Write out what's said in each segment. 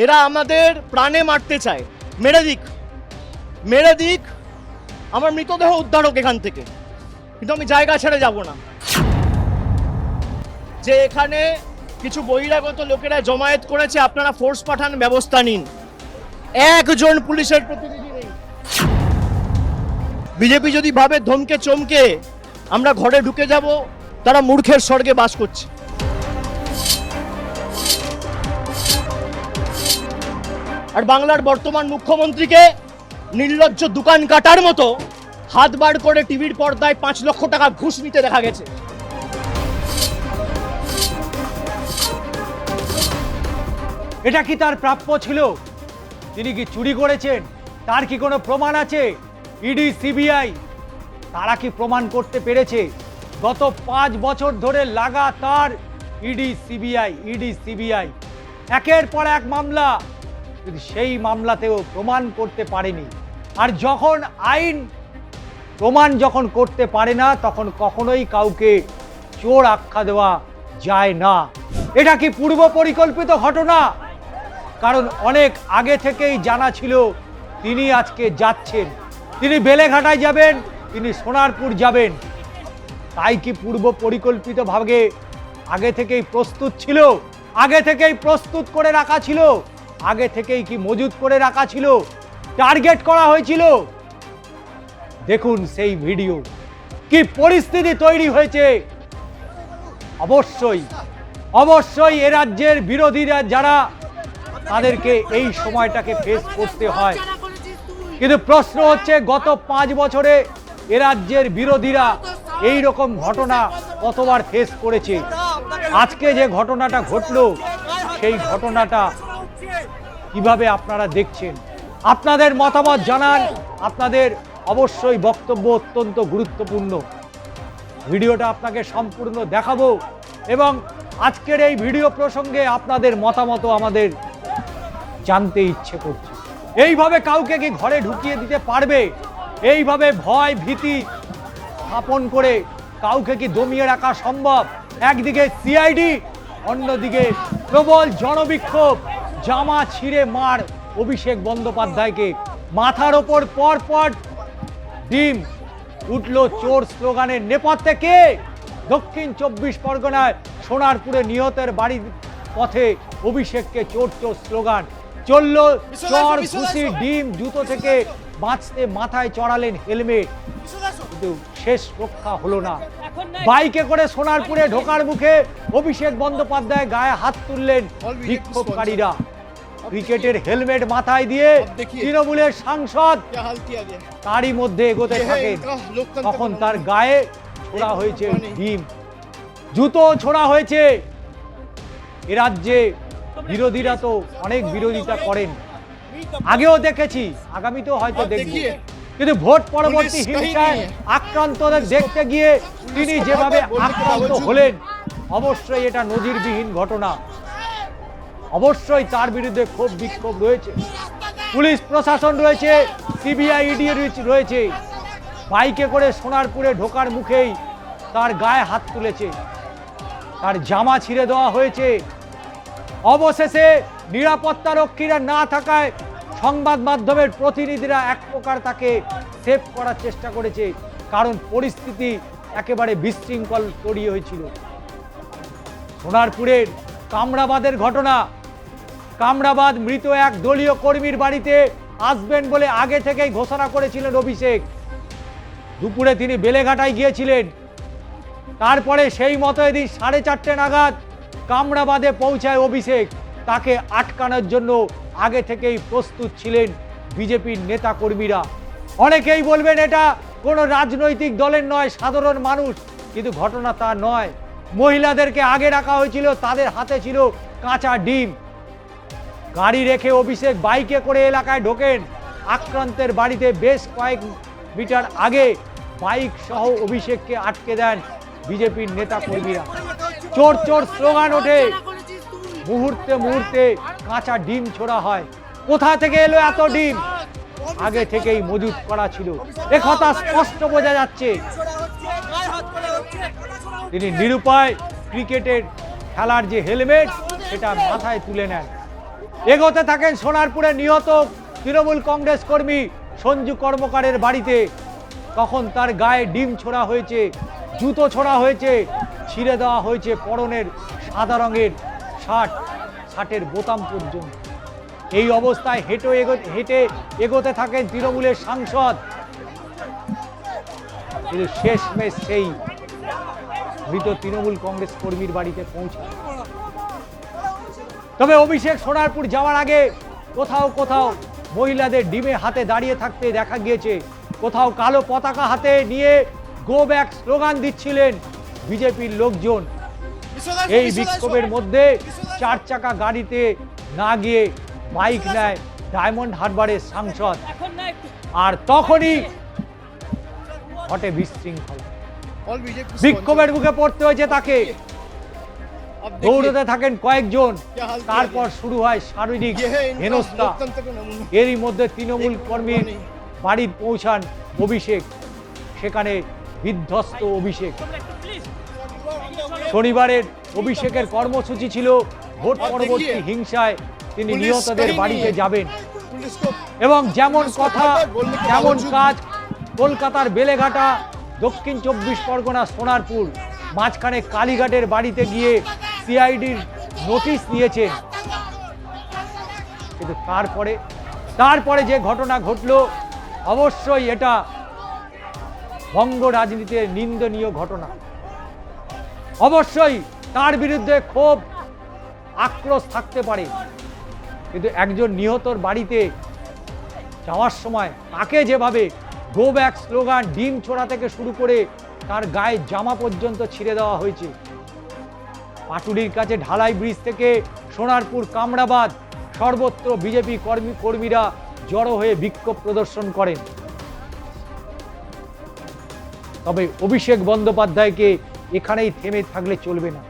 এরা আমাদের প্রাণে মারতে চায়। মেরে দিক, আমার মৃতদেহ উদ্ধার হোক এখান থেকে, কিন্তু আমি জায়গা ছেড়ে যাব না। যে এখানে কিছু বহিরাগত লোকেরা জমায়েত করেছে, আপনারা ফোর্স পাঠান, ব্যবস্থা নিন। একজন পুলিশের প্রতিনিধি নেই। বিজেপি যদি ভাবে ধমকে চমকে আমরা ঘরে ঢুকে যাব, তারা মূর্খের স্বর্গে বাস করছে। আর বাংলার বর্তমান মুখ্যমন্ত্রীকে নির্লজ্জ দোকান কাটার মতো হাত বার করে টিভির পর্দায় 5 লক্ষ টাকা ঘুষ নিতে দেখা গেছে। এটা কি তার প্রাপ্য ছিল? তিনি কি চুরি করেছেন? তার কি কোনো প্রমাণ আছে? ইডি সিবিআই তারা কি প্রমাণ করতে পেরেছে? গত 5 বছর ধরে লাগাতার ইডি সিবিআই একের পর এক মামলা, কিন্তু সেই মামলাতেও প্রমাণ করতে পারেনি। আর যখন আইন প্রমাণ যখন করতে পারে না, তখন কখনোই কাউকে চোর আখ্যা দেওয়া যায় না। এটা কি পূর্ব পরিকল্পিত ঘটনা? কারণ অনেক আগে থেকেই জানা ছিল তিনি আজকে যাচ্ছেন, তিনি বেলেঘাটায় যাবেন, তিনি সোনারপুর যাবেন। তাই কি পূর্ব পরিকল্পিতভাবে আগে থেকেই প্রস্তুত ছিল? আগে থেকেই প্রস্তুত করে রাখা ছিল? আগে থেকেই কি মজুত করে রাখা ছিল? টার্গেট করা হয়েছিল? দেখুন সেই ভিডিও, কি পরিস্থিতি তৈরি হয়েছে। অবশ্যই এ রাজ্যের বিরোধীরা যারা, তাদেরকে এই সময়টাকে ফেস করতে হয়। কিন্তু প্রশ্ন হচ্ছে, গত 5 বছরে এ রাজ্যের বিরোধীরা এই রকম ঘটনা কতবার ফেস করেছে? আজকে যে ঘটনাটা ঘটলো, সেই ঘটনাটা কিভাবে আপনারা দেখছেন? আপনাদের মতামত জানান। আপনাদের অবশ্যই বক্তব্য অত্যন্ত গুরুত্বপূর্ণ। ভিডিওটা আপনাকে সম্পূর্ণ দেখাবো এবং আজকের এই ভিডিও প্রসঙ্গে আপনাদের মতামত আমাদের জানতে ইচ্ছে করছে। এইভাবে কাউকে কি ঘরে ঢুকিয়ে দিতে পারবে? এইভাবে ভয় ভীতি স্থাপন করে কাউকে কি দমিয়ে রাখা সম্ভব? একদিকে সিআইডি, অন্যদিকে প্রবল জনবিক্ষোভ, জামা ছিঁড়ে মার অভিষেক বন্দ্যোপাধ্যায়কে, মাথার ওপর পরপর ডিম উঠলো চোর স্লোগানের নেপথ্যে কে? দক্ষিণ 24 পরগনায় সোনারপুরে নিহতের বাড়ির পথে অভিষেককে চোর চোর স্লোগান চললো। চর ঘুষি ডিম জুতো থেকে বাঁচতে মাথায় চড়ালেন হেলমেট, কিন্তু শেষ রক্ষা হলো না। বাইকে করে সোনারপুরে ঢোকার মুখে অভিষেক বন্দ্যোপাধ্যায় গায়ে হাত তুললেন বিক্ষোভকারীরা। ক্রিকেটের হেলমেট মাথায় দিয়ে তৃণমূলের সাংসদ তারই মধ্যে এগোতে থাকেন, তখন তার গায়ে ছোড়া হয়েছে ডিম, জুতো ছোড়া হয়েছে। এ রাজ্যে বিরোধীরা তো অনেক বিরোধিতা করেন, আগেও দেখেছি, আগামীতেও হয়তো দেখব, কিন্তু ভোট পরবর্তী হিংসায় আক্রান্তদের দেখতে গিয়ে তিনি যেভাবে আক্রান্ত হলেন, অবশ্যই এটা নজিরবিহীন ঘটনা। অবশ্যই তার বিরুদ্ধে ক্ষোভ বিক্ষোভ রয়েছে, পুলিশ প্রশাসন রয়েছে, সিবিআই ইডি রয়েছে। বাইকে করে সোনারপুরে ঢোকার মুখেই তার গায়ে হাত তুলেছে, তার জামা ছিঁড়ে দেওয়া হয়েছে। অবশেষে নিরাপত্তা রক্ষীরা না থাকায় সংবাদ মাধ্যমের প্রতিনিধিরা এক প্রকার তাকে সেভ করার চেষ্টা করেছে, কারণ পরিস্থিতি একেবারে বিশৃঙ্খল তৈরি হয়েছিল। সোনারপুরের কামরাবাদের ঘটনা, কামরাবাদ মৃত এক দলীয় কর্মীর বাড়িতে আসবেন বলে আগে থেকেই ঘোষণা করেছিলেন অভিষেক। দুপুরে তিনি বেলেঘাটায় গিয়েছিলেন, তারপরে সেই মতো এদিন 4:30 নাগাদ কামরাবাদে পৌঁছায় অভিষেক। তাকে আটকানোর জন্য আগে থেকেই প্রস্তুত ছিলেন বিজেপির নেতা কর্মীরা। অনেকেই বলবেন এটা কোনো রাজনৈতিক দলের নয়, সাধারণ মানুষ, কিন্তু ঘটনা তা নয়। মহিলাদেরকে আগে রাখা হয়েছিল, তাদের হাতে ছিল কাঁচা ডিম। গাড়ি রেখে অভিষেক বাইকে করে এলাকায় ঢোকেন। আক্রান্তের বাড়িতে বেশ কয়েক মিটার আগে বাইক সহ অভিষেককে আটকে দেন বিজেপির নেতা কর্মীরা। চোর চোর স্লোগান ওঠে, মুহূর্তে কাঁচা ডিম ছোড়া হয়। কোথা থেকে এলো এত ডিম? আগে থেকেই মজুত করা ছিল, একথা স্পষ্ট বোঝা যাচ্ছে। তিনি নিরুপায় ক্রিকেটের খেলার যে হেলমেট, সেটা মাথায় তুলে নেন। এগোতে থাকেন সোনারপুরে নিহত তৃণমূল কংগ্রেস কর্মী সঞ্জু কর্মকারের বাড়িতে। তখন তার গায়ে ডিম ছোড়া হয়েছে, জুতো ছোড়া হয়েছে, ছিঁড়ে দেওয়া হয়েছে পরনের সাদা রঙের শার্টের বোতাম পর্যন্ত। এই অবস্থায় হেঁটে এগোতে থাকেন তৃণমূলের সাংসদ, কিন্তু শেষমেশ সেই মৃত তৃণমূল কংগ্রেস কর্মীর বাড়িতে পৌঁছায়। তবে অভিষেক সোনারপুর যাওয়ার আগে কোথাও কোথাও মহিলাদের ডিমে হাতে দাঁড়িয়ে থাকতে দেখা গিয়েছে, কোথাও কালো পতাকা হাতে নিয়ে গো ব্যাক স্লোগান দিচ্ছিলেন বিজেপির লোকজন। এই বিক্ষোভের মধ্যে 4 চাকা গাড়িতে না গিয়ে বাইক নেয় ডায়মন্ড হারবারের সাংসদ, আর তখনই ঘটে বিশৃঙ্খলা। বিক্ষোভের মুখে পড়তে হয়েছে তাকে, দৌড়তে থাকেন কয়েকজন, তারপর শুরু হয় শারীরিক হেনস্থা। এরই মধ্যে তৃণমূল কর্মীর বাড়ি পৌঁছান অভিষেক, সেখানে বিধ্বস্ত অভিষেক। শনিবারের অভিষেকের কর্মসূচি ছিল ভোট পরবর্তী হিংসায় তিনি নিহতদের বাড়িতে যাবেন, এবং যেমন কথা তেমন কাজ। কলকাতার বেলেঘাটা, দক্ষিণ 24 পরগনা সোনারপুর, মাঝখানে কালীঘাটের বাড়িতে গিয়ে সিআইডির নোটিশ দিয়েছেন। কিন্তু তারপরে যে ঘটনা ঘটলো, অবশ্যই এটা বঙ্গ রাজনীতির নিন্দনীয় ঘটনা। অবশ্যই তার বিরুদ্ধে ক্ষোভ আক্রোশ থাকতে পারে, কিন্তু একজন নিহতর বাড়িতে যাওয়ার সময় তাকে যেভাবে গো ব্যাক স্লোগান, ডিম ছোড়া থেকে শুরু করে তার গায়ে জামা পর্যন্ত ছিঁড়ে দেওয়া হয়েছে। পাটুলির কাছে ঢালাই ব্রিজ থেকে সোনারপুর কামরাবাদ সর্বত্র বিজেপি কর্মীরা জড়ো হয়ে বিক্ষোভ প্রদর্শন করেন। তবে অভিষেক বন্দ্যোপাধ্যায়কে এখানেই থেমে থাকলে চলবে না।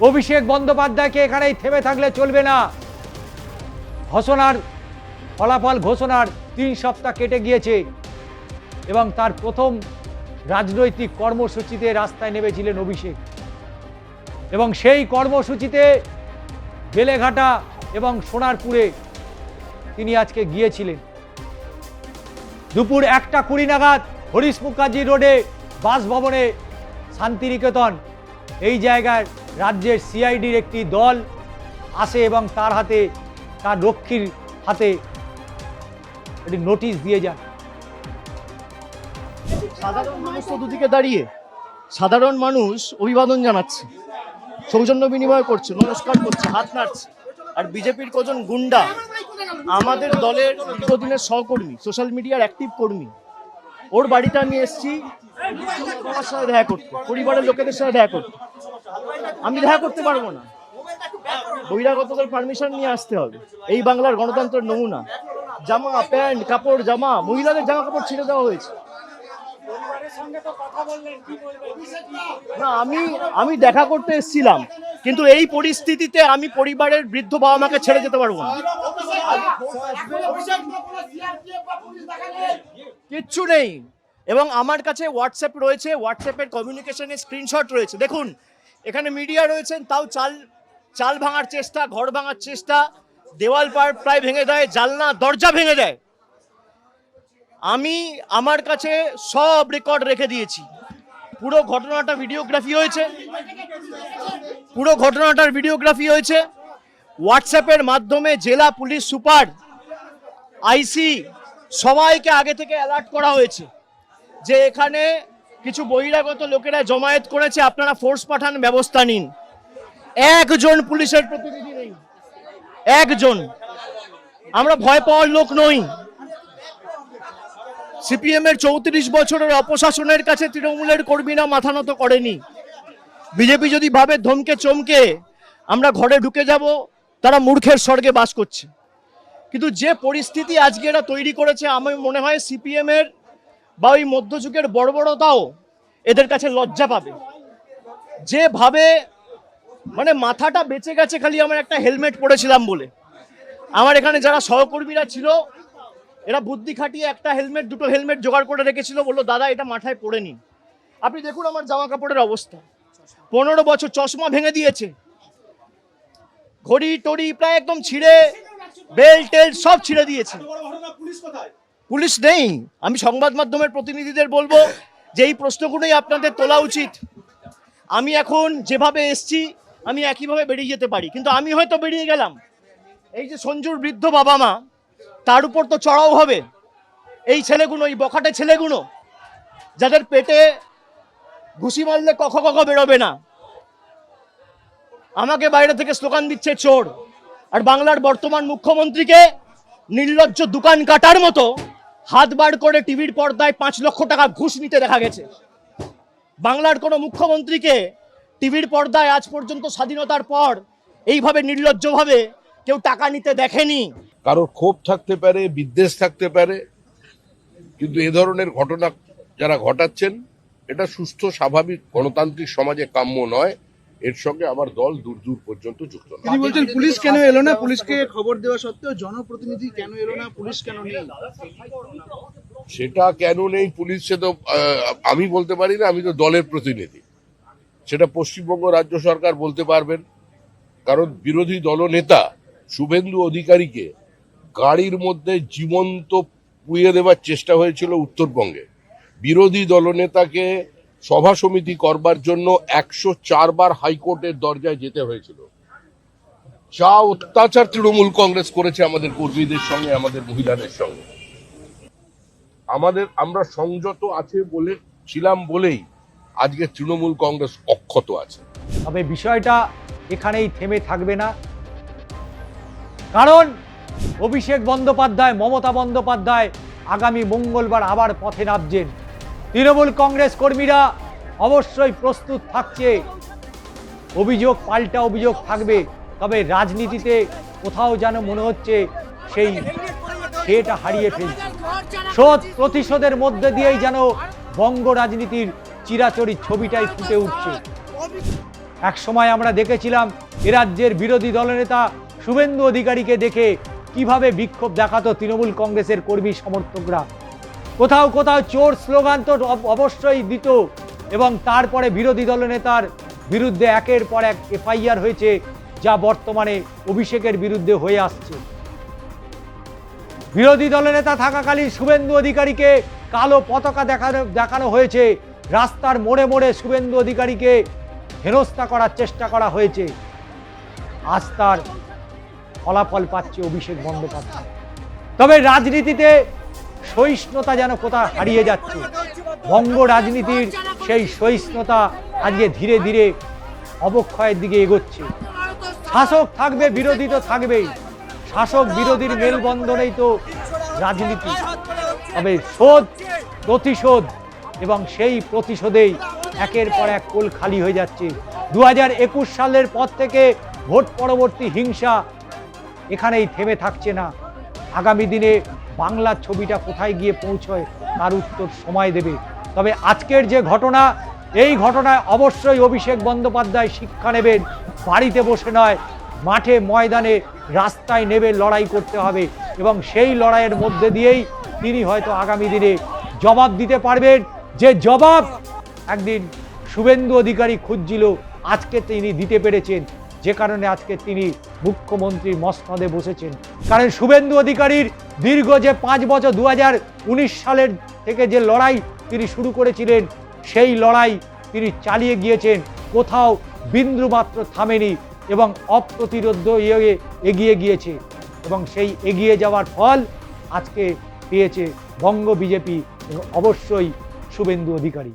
অভিষেক বন্দ্যোপাধ্যায়কে এখানেই থেমে থাকলে চলবে না। ফলাফল ঘোষণার 3 সপ্তাহ কেটে গিয়েছে, এবং তার প্রথম রাজনৈতিক কর্মসূচিতে রাস্তায় নেমেছিলেন অভিষেক, এবং সেই কর্মসূচিতে বেলেঘাটা এবং সোনারপুরে তিনি আজকে গিয়েছিলেন। দুপুর 1:20 নাগাদ হরিশ মুখার্জি রোডে বাসভবনে শান্তিনিকেতন, এই জায়গায় রাজ্যের সিআইডির একটি দল আসে এবং তার রক্ষীর হাতে একটি নোটিশ দিয়ে যান। সাধারণ মানুষ তো দুদিকে দাঁড়িয়ে, সাধারণ মানুষ অভিবাদন জানাচ্ছে, সৌজন্য বিনিময় করছে, নমস্কার করছে, হাত নাড়ছে। আর বিজেপির কজন গুন্ডা আমাদের দলের দীর্ঘদিনের সহকর্মী, সোশ্যাল মিডিয়ার অ্যাক্টিভ কর্মী, ওর বাড়িতে আমি এসেছি বাবার সাথে দেখা করতে, পরিবারের লোকেদের সাথে দেখা করতে। আমি দেখা করতে পারবো না, বহিরাগতদের পারমিশন নিয়ে আসতে হবে। এই বাংলার গণতন্ত্রের নমুনা, জামা প্যান্ট কাপড় জামা, মহিলাদের জামা কাপড় ছিঁড়ে দেওয়া হয়েছে। না, আমি দেখা করতে এসেছিলাম, কিন্তু এই পরিস্থিতিতে আমি পরিবারের বৃদ্ধ বাবা মাকে ছেড়ে যেতে পারবো না। কিচ্ছু নেই, এবং আমার কাছে হোয়াটসঅ্যাপ রয়েছে, হোয়াটসঅ্যাপের কমিউনিকেশনের স্ক্রিনশট রয়েছে। দেখুন, এখানে মিডিয়া রয়েছেন, তাও চাল ভাঙার চেষ্টা, ঘর ভাঙার চেষ্টা, দেওয়াল প্রায় ভেঙে দেয়, জানলা দরজা ভেঙে দেয়। আমি আমার কাছে সব রেকর্ড রেখে দিয়েছি। পুরো ঘটনাটা ভিডিওগ্রাফি হয়েছে। হোয়াটসঅ্যাপের মাধ্যমে জেলা পুলিশ সুপার, আইসি সবাইকে আগে থেকে অ্যালার্ট করা হয়েছে যে এখানে কিছু বহিরাগত লোকেরা জমায়েত করেছে, আপনারা ফোর্স পাঠান, ব্যবস্থা নিন। একজন পুলিশের প্রতিনিধি নেই, একজন। আমরা ভয় পাওয়ার লোক নই। সিপিএম এর 34 বছরের অপশাসনের কাছে তৃণমূলের কর্মীরা মাথা নত করেনি। বিজেপি যদি ভাবে ধমকে চমকে আমরা ঘরে ঢুকে যাব, তারা মূর্খের স্বর্গে বাস করছে। কিন্তু যে পরিস্থিতি আজকে এরা তৈরি করেছে, আমার মনে হয় সিপিএম এর বা ওই মধ্যযুগের বর্বরতাও এদের কাছে লজ্জা পাবে। যেভাবে মানে মাথাটা বেঁচে গেছে খালি আমার একটা হেলমেট পরেছিলাম বলে। আমার এখানে যারা সহকর্মীরা ছিল, এরা বুদ্ধি খাটিয়ে একটা হেলমেট, দুটো হেলমেট জোগাড় করে রেখেছিল, বললো দাদা এটা মাথায় পরে নিন। আপনি দেখুন আমার জামা কাপড়ের অবস্থা, 15 বছর, চশমা ভেঙে দিয়েছে, ঘড়ি টড়ি প্রায় একদম ছিঁড়ে বেল টেল সব ছিঁড়ে দিয়েছে। পুলিশ নেই। আমি সংবাদ মাধ্যমের প্রতিনিধিদের বলবো যে এই প্রশ্নগুলোই আপনাদের তোলা উচিত। আমি এখন যেভাবে এসছি আমি একইভাবে বেরিয়ে যেতে পারি, কিন্তু আমি হয়তো বেরিয়ে গেলাম, এই যে সঞ্জুর বৃদ্ধ বাবা মা তার উপর তো চড়াও হবে এই ছেলেগুলো, এই বখাটে ছেলেগুলো যাদের পেটে ঘুষি মারলে কখ কখ বেরোবে না। আমাকে বাইরে থেকে স্লোগান দিচ্ছে চোর, আর বাংলার বর্তমান মুখ্যমন্ত্রীকে নির্লজ্জ দোকান কাটার মতো হাত বার করে টিভির পর্দায় 5 লক্ষ টাকা ঘুষ নিতে দেখা গেছে। বাংলার কোনো মুখ্যমন্ত্রীকে টিভির পর্দায় আজ পর্যন্ত স্বাধীনতার পর এইভাবে নির্লজ্জভাবে কেউ টাকা নিতে দেখেনি। কারোর ক্ষোভ থাকতে পারে, বিদ্বেষ থাকতে পারে, কিন্তু এ ধরনের ঘটনা যারা ঘটাচ্ছেন এটা সুস্থ স্বাভাবিক গণতান্ত্রিক সমাজে কাম্য নয়। এর সঙ্গে আমার দল দূর দূর পর্যন্ত যুক্ত নয়। তিনি বলছেন পুলিশ কেন এলো না, পুলিশকে খবর দেওয়া সত্ত্বেও জনপ্রতিনিধি কেন এলো না, পুলিশ কেন নেই? সেটা কেন নেই পুলিশ, সে তো আমি বলতে পারি না, আমি তো দলের প্রতিনিধি। সেটা পশ্চিমবঙ্গ রাজ্য সরকার বলতে পারবেন, কারণ বিরোধী দলনেতা শুভেন্দু অধিকারীকে গাড়ির মধ্যে জীবন্ত পুড়িয়ে দেওয়ার চেষ্টা হয়েছিল উত্তরবঙ্গে। বিরোধী দলনেতাকে সভা সমিতি করবার জন্য 104 বার হাইকোর্টের দরজায় যেতে হয়েছিল। যা অত্যাচার তৃণমূল কংগ্রেস করেছে আমাদের কর্মীদের সঙ্গে, আমাদের মহিলাদের সঙ্গে, আমরা সংযত আছে বলে ছিলাম বলেই আজকে তৃণমূল কংগ্রেস অক্ষত আছে। তবে বিষয়টা এখানেই থেমে থাকবে না, কারণ অভিষেক বন্দ্যোপাধ্যায়, মমতা বন্দ্যোপাধ্যায় আগামী মঙ্গলবার আবার পথে নামছেন। তৃণমূল কংগ্রেস কর্মীরা অবশ্যই প্রস্তুত থাকছে, অভিযোগ পাল্টা অভিযোগ থাকবে। তবে রাজনীতিতে কোথাও যেন মনে হচ্ছে সেটা হারিয়ে ফেলছে। শোধ প্রতিশোধের মধ্যে দিয়েই যেন বঙ্গ রাজনীতির চিরাচরিত ছবিটাই ফুটে উঠছে। এক সময় আমরা দেখেছিলাম এরাজ্যের বিরোধী দলনেতা শুভেন্দু অধিকারীকে দেখে কিভাবে বিক্ষোভ দেখাতো তৃণমূল কংগ্রেসের কর্মী সমর্থকরা। কোথাও কোথাও চোর স্লোগান তো অবশ্যই দিত, এবং তারপরে বিরোধী দলনেতার বিরুদ্ধে একের পর এক এফআইআর হয়েছে, যা বর্তমানে অভিষেকের বিরুদ্ধে হয়ে আসছে। বিরোধী দলনেতা থাকাকালীন শুভেন্দু অধিকারীকে কালো পতাকা দেখানো হয়েছে, রাস্তার মোড়ে মোড়ে শুভেন্দু অধিকারীকে হেনস্থা করার চেষ্টা করা হয়েছে। আজ তার ফলাফল পাচ্ছে অভিষেক বন্দ্যোপাধ্যায়। তবে রাজনীতিতে সহিষ্ণুতা যেন কোথাও হারিয়ে যাচ্ছে। বঙ্গ রাজনীতির সেই সহিষ্ণুতা আজকে ধীরে ধীরে অবক্ষয়ের দিকে এগোচ্ছে। শাসক থাকবে, বিরোধী তো থাকবেই। শাসক বিরোধীর মেলবন্ধনেই তো রাজনীতি। তবে শোধ, প্রতিশোধ, এবং সেই প্রতিশোধেই একের পর এক কোল খালি হয়ে যাচ্ছে। 2021 সালের পর থেকে ভোট পরবর্তী হিংসা এখানেই থেমে থাকছে না। আগামী দিনে বাংলার ছবিটা কোথায় গিয়ে পৌঁছয় তার উত্তর সময় দেবে। তবে আজকের যে ঘটনা, এই ঘটনায় অবশ্যই অভিষেক বন্দ্যোপাধ্যায় শিক্ষা নেবেন। বাড়িতে বসে নয়, মাঠে ময়দানে রাস্তায় নেবে লড়াই করতে হবে, এবং সেই লড়াইয়ের মধ্যে দিয়েই তিনি হয়তো আগামী দিনে জবাব দিতে পারবেন, যে জবাব একদিন শুভেন্দু অধিকারী খুঁজছিল, আজকে তিনি দিতে পেরেছেন, যে কারণে আজকে তিনি মুখ্যমন্ত্রীর মসনদে বসেছেন। কারণ শুভেন্দু অধিকারীর দীর্ঘ যে 5 বছর 2019 সালের থেকে যে লড়াই তিনি শুরু করেছিলেন, সেই লড়াই তিনি চালিয়ে গিয়েছেন, কোথাও বিন্দুমাত্র থামেনি, এবং অপ্রতিরোধ্য এগিয়ে গিয়েছে। এবং সেই এগিয়ে যাওয়ার ফল আজকে পেয়েছে বঙ্গ বিজেপি এবং অবশ্যই শুভেন্দু অধিকারী।